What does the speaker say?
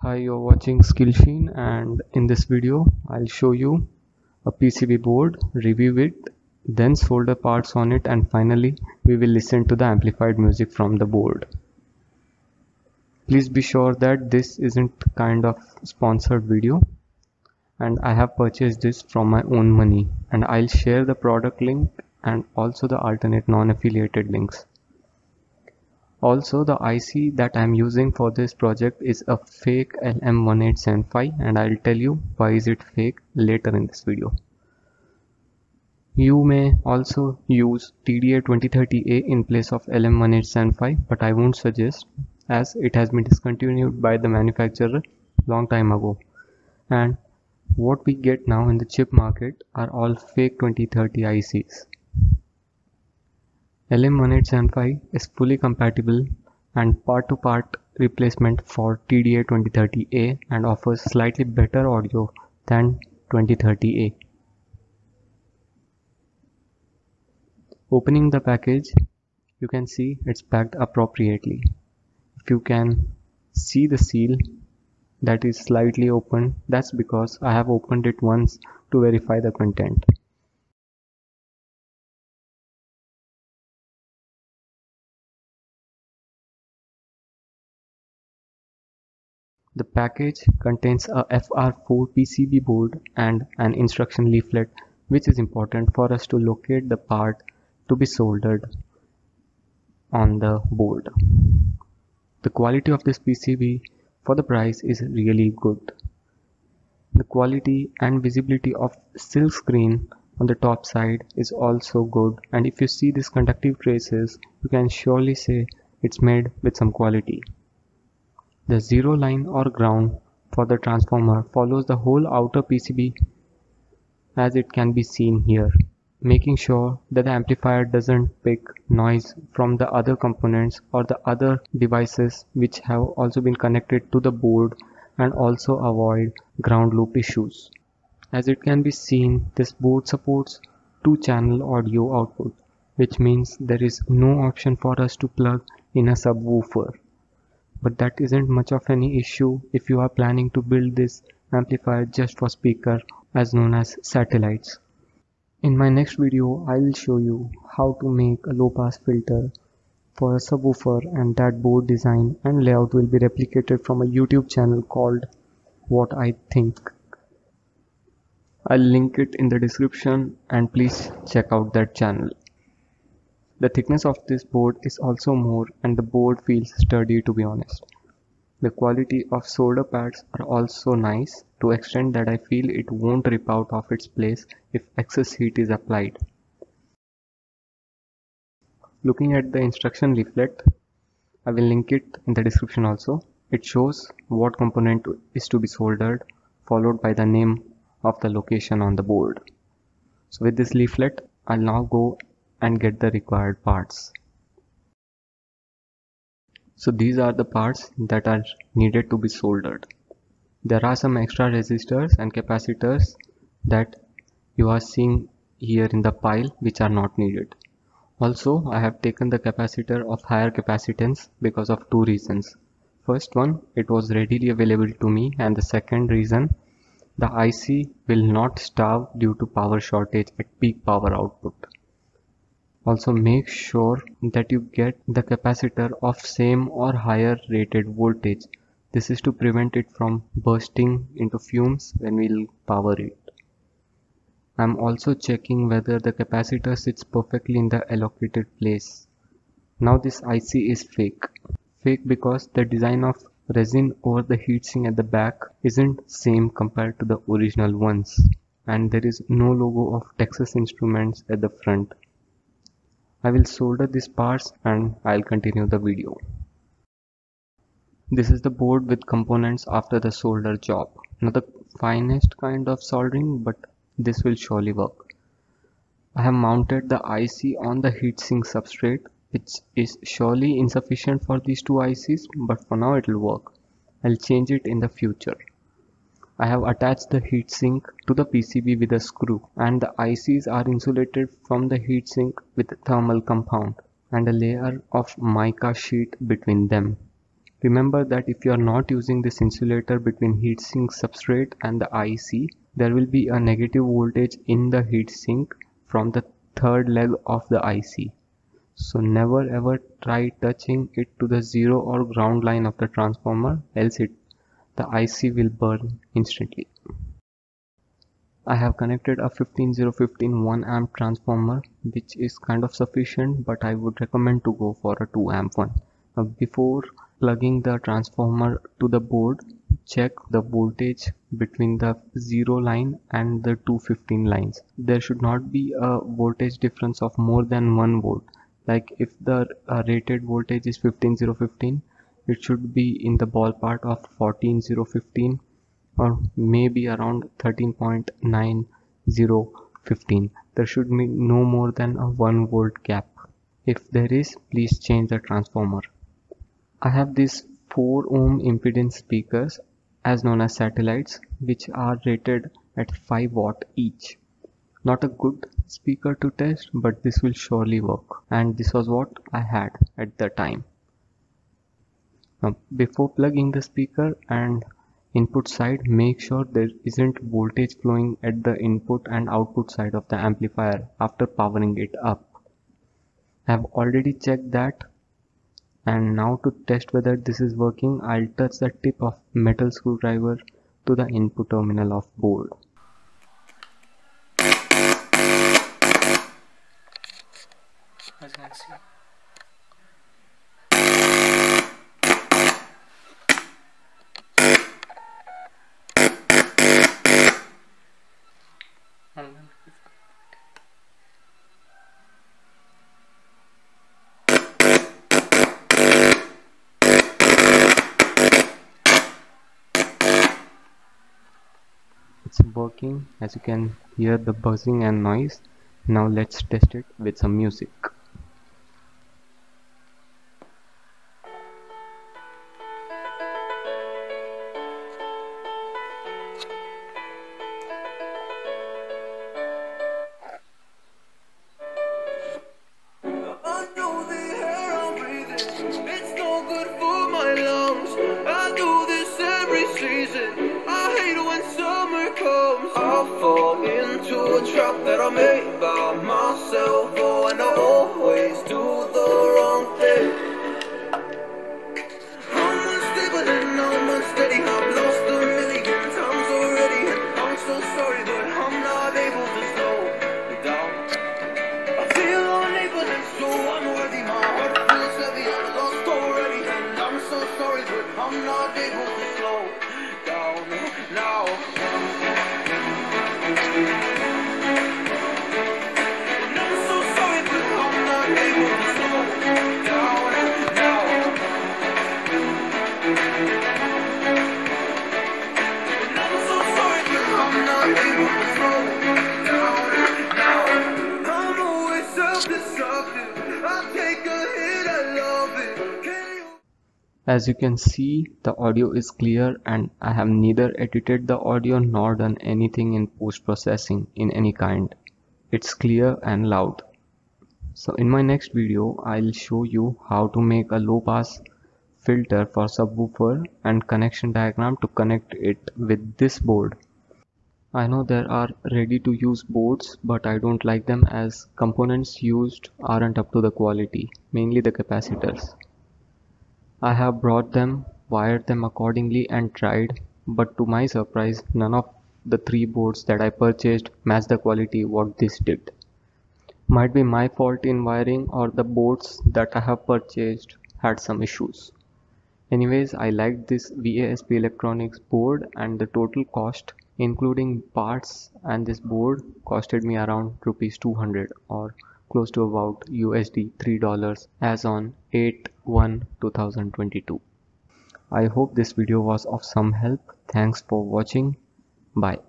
Hi, you're watching Skillsheen, and in this video I'll show you a PCB board, review it, then solder parts on it, and finally we will listen to the amplified music from the board. Please be sure that this isn't kind of sponsored video, and I have purchased this from my own money, and I'll share the product link and also the alternate non-affiliated links. Also, the IC that I'm using for this project is a fake LM1875, and I'll tell you why is it fake later in this video. You may also use TDA2030A in place of LM1875, but I won't suggest, as it has been discontinued by the manufacturer long time ago. And what we get now in the chip market are all fake 2030 ICs. LM1875 is fully compatible and part-to-part replacement for TDA2030A and offers slightly better audio than 2030A. Opening the package, you can see it's packed appropriately. If you can see the seal that is slightly open, that's because I have opened it once to verify the content. The package contains a FR4 PCB board and an instruction leaflet, which is important for us to locate the part to be soldered on the board. The quality of this PCB for the price is really good. The quality and visibility of silk screen on the top side is also good, and if you see these conductive traces, you can surely say it's made with some quality. The zero line or ground for the transformer follows the whole outer PCB as it can be seen here, making sure that the amplifier doesn't pick noise from the other components or the other devices which have also been connected to the board, and also avoid ground loop issues. As it can be seen, this board supports 2-channel audio output, which means there is no option for us to plug in a subwoofer. But that isn't much of any issue if you are planning to build this amplifier just for speaker, as known as satellites. In my next video, I'll show you how to make a low pass filter for a subwoofer, and that board design and layout will be replicated from a YouTube channel called What I Think. I'll link it in the description and please check out that channel. The thickness of this board is also more, and the board feels sturdy, to be honest. The quality of solder pads are also nice, to extent that I feel it won't rip out of its place if excess heat is applied. Looking at the instruction leaflet, I will link it in the description also. It shows what component is to be soldered, followed by the name of the location on the board. So with this leaflet, I'll now go and get the required parts. So these are the parts that are needed to be soldered. There are some extra resistors and capacitors that you are seeing here in the pile which are not needed. Also, I have taken the capacitor of higher capacitance because of two reasons. First one, it was readily available to me, and the second reason, the IC will not starve due to power shortage at peak power output. Also make sure that you get the capacitor of same or higher rated voltage. This is to prevent it from bursting into fumes when we'll power it. I'm also checking whether the capacitor sits perfectly in the allocated place. Now this IC is fake. Fake because the design of resin over the heatsink at the back isn't same compared to the original ones, and there is no logo of Texas Instruments at the front. I will solder these parts and I'll continue the video. This is the board with components after the solder job. Not the finest kind of soldering, but this will surely work. I have mounted the IC on the heatsink substrate, which is surely insufficient for these two ICs, but for now it will work. I'll change it in the future. I have attached the heatsink to the PCB with a screw, and the ICs are insulated from the heatsink with a thermal compound and a layer of mica sheet between them. Remember that if you are not using this insulator between heatsink substrate and the IC, there will be a negative voltage in the heatsink from the third leg of the IC. So never ever try touching it to the 0 or ground line of the transformer, else the IC will burn instantly. I have connected a 15015 1 amp transformer, which is kind of sufficient, but I would recommend to go for a 2 amp one. Now before plugging the transformer to the board, check the voltage between the 0 line and the 215 lines. There should not be a voltage difference of more than 1 volt. Like if the rated voltage is 15015, it should be in the ballpark of 14015 or maybe around 13.9015. There should be no more than a 1 volt gap. If there is, please change the transformer. I have these 4 ohm impedance speakers, as known as satellites, which are rated at 5 watt each. Not a good speaker to test, but this will surely work, and this was what I had at the time. Now before plugging the speaker and input side, make sure there isn't voltage flowing at the input and output side of the amplifier after powering it up. I have already checked that, and now to test whether this is working, I'll touch the tip of metal screwdriver to the input terminal of board. As you can see, it's working. As you can hear the buzzing and noise. Now let's test it with some music. That I made by myself, oh, and I always do the wrong thing. I'm unstable and I'm unsteady. I've lost a million times already, and I'm so sorry, but I'm not able to slow down. I feel unable and so unworthy. My heart feels heavy, I'm lost already, and I'm so sorry, but I'm not able to slow down now. As you can see, the audio is clear, and I have neither edited the audio nor done anything in post-processing in any kind. It's clear and loud. So in my next video, I'll show you how to make a low-pass filter for subwoofer and connection diagram to connect it with this board. I know there are ready-to-use boards, but I don't like them as components used aren't up to the quality, mainly the capacitors. I have brought them, wired them accordingly and tried, but to my surprise, none of the 3 boards that I purchased matched the quality what this did. Might be my fault in wiring, or the boards that I have purchased had some issues. Anyways, I liked this VASP Electronics board, and the total cost including parts and this board costed me around rupees 200 or close to about USD $3 as on 8/1/2022. I hope this video was of some help. Thanks for watching. Bye.